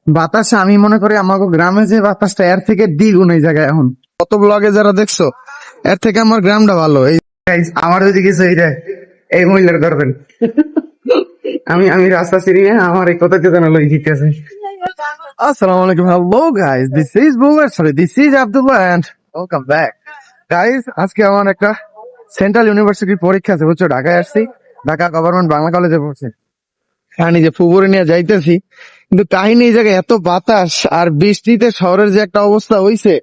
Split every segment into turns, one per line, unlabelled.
বাতাসে আমি মনে করি আমাকে গ্রামে যে বাতাসটা এর থেকে দ্বিগুণ এই জায়গায় এখন কত ব্লগে যারা দেখছো এর থেকে আমার গ্রামটা ভালো। এই guys, আমার যদি কিছু এই যায় এই মহিলার ধরবেন আমি আমি রাস্তা চিনি না, আমার এই কথা কেন লই দিতেছে। আসসালামু আলাইকুম, hello guys, this is Boomer, sorry this is Abdullah and welcome back guys. আজকে আমার একটা সেন্ট্রাল ইউনিভার্সিটির পরীক্ষা আছে বুঝছো, ঢাকায় আসছি, ঢাকা গভর্নমেন্ট বাংলা কলেজে পড়ছে। আমি যে ফুবুরে নিয়ে যাইতেছি, কিন্তু কাহিনী এই জায়গায় এত বাতাস আর বৃষ্টিতে শহরের যে একটা অবস্থা হইছে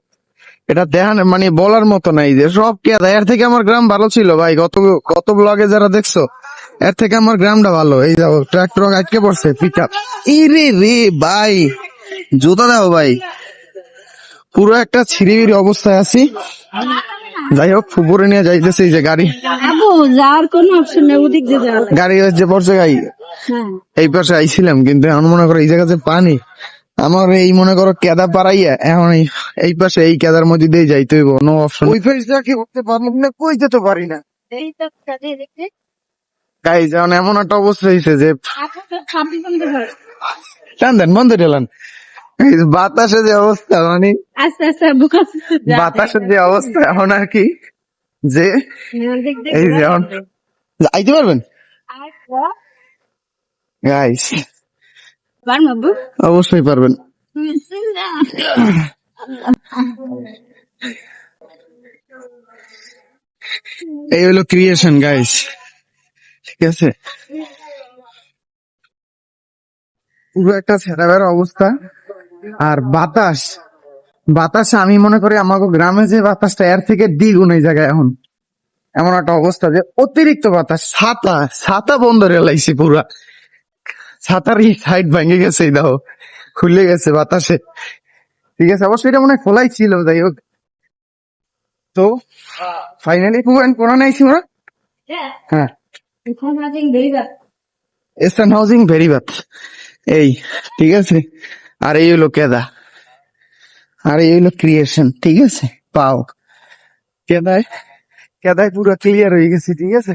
এটা দেখান মানে বলার মতো নাই। যে সব কে এর থেকে আমার গ্রাম ভালো ছিল ভাই, গত গত ব্লগে যারা দেখছো এর থেকে আমার গ্রামটা ভালো। এই যাও ট্রাক্টর আটকে পড়ছে পিক আপ, ইরে রে ভাই, জুতা দাও ভাই, পুরো একটা ছিড়িবিড়ি অবস্থায় আছি। যাই হোক ফুবুরে নিয়ে যাইতেছি, এই যে গাড়ি
আবু যাওয়ার কোনো অপশন নেই, ওদিক দিয়ে যাওয়া লাগবে।
গাড়ি যে পড়ছে গাই
হ্যাঁ
এই পাশে আইছিলাম, কিন্তু এখন মনে করো এই জায়গাতে পানি, আমার এই মনে করো কেদা পাড়াইয়া এখন এই পাশে এই কেদার মধ্যে দিয়ে যাইতে হইব, নো অপশন। ওই পাশ দিয়ে কি উঠতে পারলাম না, কই যেতে পারি না
এই তো কাজে দেখতে
গাই। যেমন এমন একটা অবস্থা হয়েছে যে
আপনি খাবি বন্ধ কর।
টান দেন বন্ধ ঢেলান, এই যে বাতাসের যে অবস্থা মানে
আস্তে আস্তে আবু কাছে যা।
বাতাসের যে অবস্থা এখন আর কি, যে
দেখ দেখ
এই যে এখন আইতে পারবেন গাইস,
পার মাবু
অবশ্যই পারবেন।
বিসমিল্লাহ।
এই হলো ক্রিয়েশন গাইস, ঠিক আছে, পুরো একটা ছেঁড়াবেড়া অবস্থা। আর বাতাস, বাতাসে আমি মনে করি আমাকে গ্রামে যে বাতাসটা এর থেকে দ্বিগুণ এই জায়গায় এখন এমন একটা অবস্থা যে অতিরিক্ত বাতাস। ছাতা ছাতা বন্ধ রেলাইছি পুরা, ছাতারই সাইড ভেঙে গেছে, এই দেখো খুলে গেছে বাতাসে, ঠিক আছে, অবশ্যই এটা মনে হয় খোলাই ছিল। যাই হোক, তো ফাইনালি কোন নাইছি ওরা, হ্যাঁ
এখন আজ দেইবা
এস্টার্ন হাউজিং ভেরিবাত, এই ঠিক আছে। আর এই হলো কেদা, আর এই হলো ক্রিয়েশন, ঠিক আছে, পাও কেদায়, কেদায় পুরো ক্লিয়ার হয়ে গেছে, ঠিক আছে।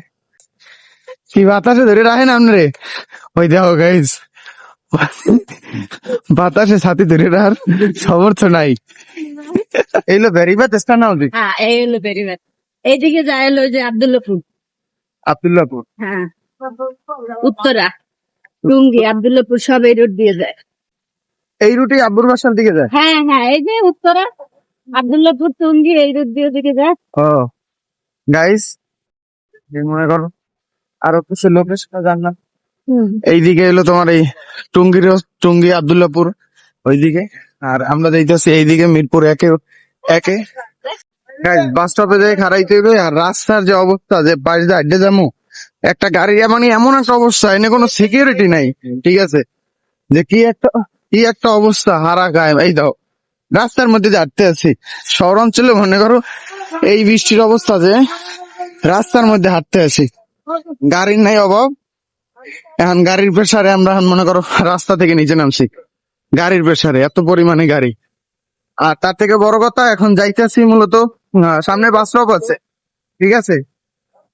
কি বাতাসে ধরে রাখেন আপনারে, ওই দেখো গাইজ, বাতাসে ছাতি ধরে রাখার সমর্থ নাই। এই হলো ভেরিবাত এস্টার্ন হাউজিং
হ্যাঁ এই হলো বেরিবাদ। এইদিকে যায় হলো যে আব্দুল্লাহপুর।
আব্দুল্লাহপুর,
হ্যাঁ উত্তরা টুঙ্গি আব্দুল্লাহপুর সব এই রোড দিয়ে যায়।
এই রুটে আব্বুর বাসার দিকে যায়।
হ্যাঁ হ্যাঁ এই যে উত্তরা আব্দুল্লাহপুর টুঙ্গি এই রোড দিয়ে ওদিকে যায়।
ও গাইস, মনে করো আরো কিছু লোকেশন জানলাম। এইদিকে এলো তোমার এই টুঙ্গির, টুঙ্গি আব্দুল্লাহপুর ওইদিকে, আর আমরা যাইতেছি এইদিকে মিরপুর একে একে। বাস স্টপে যাই খারাইতে হইবে। আর রাস্তার যে অবস্থা, যে পাশ দিয়ে আড্ডে যাবো একটা গাড়ি, মানে এমন একটা অবস্থা, এনে কোনো সিকিউরিটি নাই, ঠিক আছে, যে কি একটা অবস্থা, হারা গায়ে। এই দাও রাস্তার মধ্যে যে আটতে আছি, শহর অঞ্চলে মনে করো এই বৃষ্টির অবস্থা যে রাস্তার মধ্যে হাঁটতে আছি, গাড়ির নাই অভাব। এখন গাড়ির প্রেসারে আমরা এখন মনে করো রাস্তা থেকে নিচে নামছি, গাড়ির প্রেসারে এত পরিমাণে গাড়ি। আর তার থেকে বড় কথা, এখন যাইতেছি মূলত সামনে বাস স্টপ আছে, ঠিক আছে,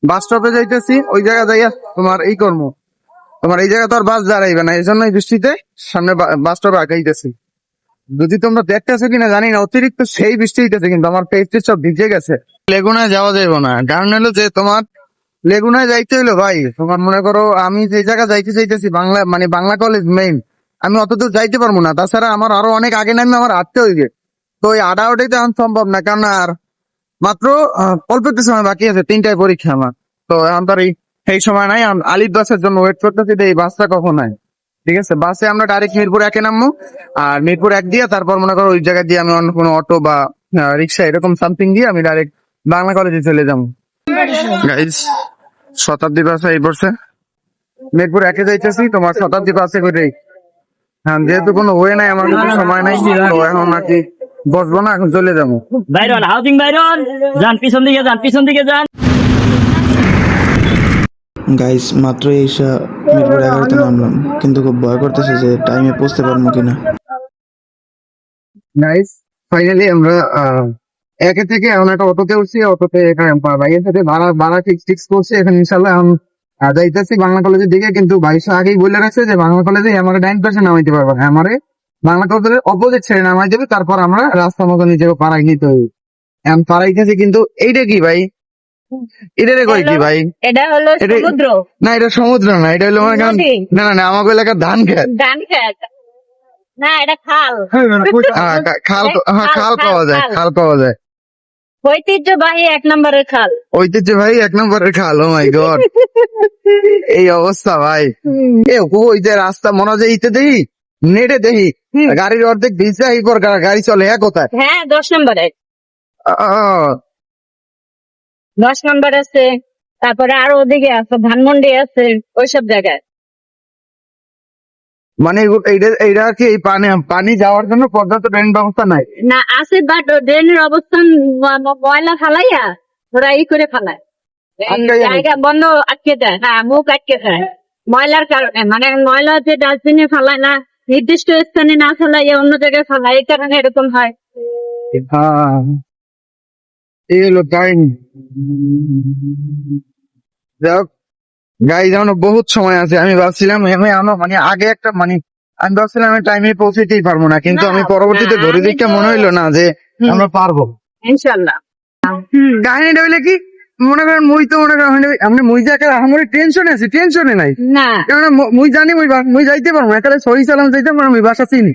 বাস স্টপে যাইতেছি, ওই জায়গা যাইয়া তোমার এই কর্ম, তোমার এই জায়গা তো আর বাস দাঁড়াইবে না, এই জন্য এই বৃষ্টিতে সামনে বাস স্টপে আগাইতেছি। যদি তোমরা দেখতেছো কিনা জানি না, অতিরিক্ত সেই বৃষ্টি হইতেছে, কিন্তু আমার পেজ সব ভিজে গেছে। লেগুনায় যাওয়া যাবে না, কারণ হলো যে তোমার লেগুনায় যাইতে হইলো ভাই, তোমার মনে করো আমি যে জায়গা যাইতে চাইতেছি বাংলা মানে বাংলা কলেজ মেইন, আমি অতদূর যাইতে পারবো না। তাছাড়া আমার আরো অনেক আগে নামে আমার হাঁটতে হইবে, তো ওই আড়াআড়িতে এখন সম্ভব না, কারণ আর মাত্র অল্প একটু সময় বাকি আছে, 3টায় পরীক্ষা আমার। তো এখন তো আর এই সময় নাই, আলিফ বাসের জন্য ওয়েট করতেছি যে এই বাসটা কখন হয়, ঠিক আছে। বাসে আমরা ডাইরেক্ট মিরপুর একে নামবো, আর মিরপুর এক দিয়ে তারপর মনে করো ওই জায়গায় দিয়ে আমি অন্য কোনো অটো বা রিক্সা এরকম সামথিং দিয়ে আমি ডাইরেক্ট বাংলা কলেজে চলে যাবো। গাইস, শতাব্দী বাসে এই বসে মিরপুর একে যাইতেছি, তোমার শতাব্দী বাসে করে। হ্যাঁ, যেহেতু কোনো ওয়ে নাই, আমার কাছে সময় নাই, তো এখন আর কি বসবো না, এখন চলে যাবো।
বাইরন হাউজিং বাইরন যান, পিছন দিকে যান, পিছন দিকে যান।
গাইস মাত্র এসে মিরপুর 11তে নামলাম, কিন্তু খুব ভয় করতেছে যে টাইমে পৌঁছতে পারবো কিনা।
গাইস ফাইনালি আমরা একে থেকে এখন একটা অটোতে উঠছি, অটোতে ভাইয়ের সাথে ভাড়া ভাড়া ফিক্স করছি। এখন ইনশাল্লাহ এখন যাইতেছি বাংলা কলেজের দিকে, কিন্তু ভাই আগেই বলে রাখছে যে বাংলা কলেজে আমার 9% নামাইতে পারবে না, আমারে বাংলা কলেজের অপোজিট ছেড়ে নামাই দেবে, তারপর আমরা রাস্তা মতো নিজেকে পাড়াই নিতে হবে। এখন পাড়াই গেছি, কিন্তু এইটা কি ভাই, এটা রে কই কি ভাই?
এটা হলো
এটা-
সমুদ্র,
না এটা সমুদ্র না, এটা হলো মনে করেন,
নদী।
না না না, আমাকে এলাকার ধান খেত।
ধান খেত না, এটা খাল।
খাল, হ্যাঁ খাল
খাল,
পাওয়া যায়,
খাল।
খাল পাওয়া যায়।
ঐতিহ্যবাহী 1 নম্বরের খাল।
ঐতিহ্য ভাই 1 নম্বরের খাল। ও মাই গড, এই অবস্থা ভাই। এ ওই যে রাস্তা মনে হয় যে ইতে দেখি, নেটে দেখি গাড়ির অর্ধেক ভিজা, এরপর গাড়ি চলে এক কোথায়।
হ্যাঁ 10 নম্বরে,
আহ,
10 নম্বর আছে, তারপরে আরো ওদিকে আছে, ধানমন্ডি আছে, ওইসব জায়গায়।
মানে এইটা কি এই পানি যাওয়ার জন্য পর্যাপ্ত ড্রেন ব্যবস্থা নাই?
না আছে, বাট ড্রেনের অবস্থান ময়লা ফালাইয়া ওরা করে ফালায়, এই
আটকাইয়া
জায়গা বন্ধ আটকে দেয়। হ্যাঁ, মুখ আটকে দেয় ময়লার কারণে। মানে ময়লা যে ডাস্টবিনে ফালায় না, নির্দিষ্ট স্থানে না ফেলাইয়া অন্য জায়গায় ফালায়, এই কারণে এরকম হয়।
হ্যাঁ, এই হলো কাহিনী। যাক গাড়ি যাওয়ানো বহুত সময় আছে। আমি ভাবছিলাম মানে আগে একটা মানে আমি ভাবছিলাম আমি টাইমে পৌঁছতেই পারবো না, কিন্তু
না,
আমি পরবর্তীতে
না,
ঘড়ি
আমি
দেখে
তো-
মনে হইলো না যে আমরা পারবো।
ইনশাল্লাহ।
কাহিনীটা হইলে কি, মনে করেন মুই তো মনে করেন আপনি মুই যে একটা আমার টেনশনে আছি, টেনশনে নাই,
না,
কারণ মুই জানি মুই যাইতে পারবো, একালে সহি সালাম যাইতে পারবো, আমি বাসা চিনি,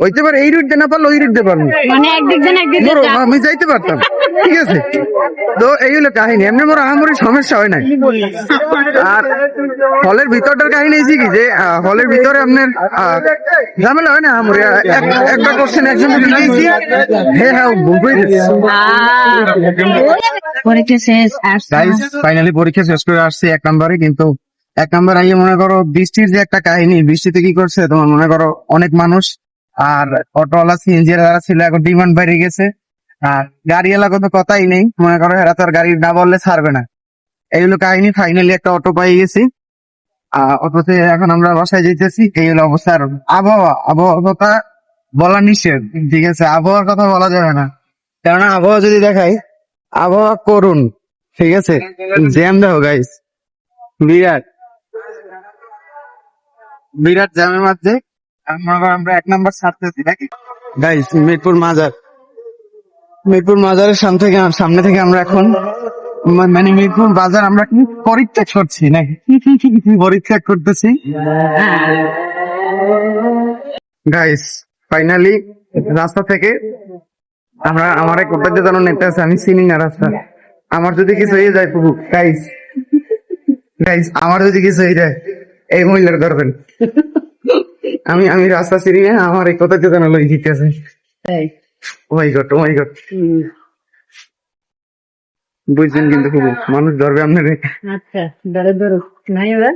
হইতে পারে এই রুট দিয়ে না পারলে ওই রুট দিয়ে পারবো,
মানে একদিক যেন একদিক দিয়ে
মোর
যাও।
আমি যাইতে পারতাম, ঠিক আছে। তো এই হলো কাহিনী, এমনি মোর আহামরি সমস্যা হয় নাই। আর হলের ভিতরটার কাহিনী হয়েছে কি যে হলের ভিতরে আপনার ঝামেলা হয় না আহামরি। একবার করছেন একজন লিখেছি, হ্যাঁ ভুল করে দিয়েছে।
পরীক্ষা শেষ আসছে।
গাইস ফাইনালি পরীক্ষা শেষ করে আসছি 1 নম্বরে, কিন্তু 1 নম্বর আইয়ে মনে করো বৃষ্টির যে একটা কাহিনী, বৃষ্টিতে কি করছে তোমার মনে করো অনেক মানুষ আর অটোওয়ালা সিএনজি যারা ছিল এখন ডিমান্ড বেড়ে গেছে, আর গাড়িওয়ালা কোনো কথাই নেই, মনে করো এরা তো আর গাড়ি না বললে ছাড়বে না। এই হলো কাহিনী। ফাইনালি একটা অটো পাই গেছি, অটোতে এখন আমরা বাসায় যেতেছি। এই হলো অবস্থা। আর আবহাওয়ার কথা বলা নিষেধ, ঠিক আছে, আবহাওয়ার কথা বলা যাবে না, কেননা আবহাওয়া যদি দেখাই, আবহাওয়া করুন, ঠিক আছে। জ্যাম দেখো গাইস, বিরাট বিরাট জ্যামের মধ্যে আমরা 1 নম্বর ছাড়তেছি নাকি গাইস। মিরপুর মাজারের সামনে থেকে আমরা এখন মানে মিরপুর বাজার আমরা কি পরিত্যাগ করছি নাকি, পরিত্যাগ করতেছি গাইস। ফাইনালি রাস্তা থেকে আমরা আমার এক কোথায় যেন নেতে আছে, আমি চিনি না রাস্তা। আমার যদি কিছু হয়ে যায় প্রভু, গাইস আমার যদি কিছু হয়ে যায় এই মহিলার ধরবেন। আমি রাস্তা চিনি না, আমার এই কোথায় যেন লই দিতেছে। ও মাই গড, বুঝছেন কিন্তু প্রভু, মানুষ ধরবে আপনার।
আচ্ছা, ধরো ধরো নাই এবার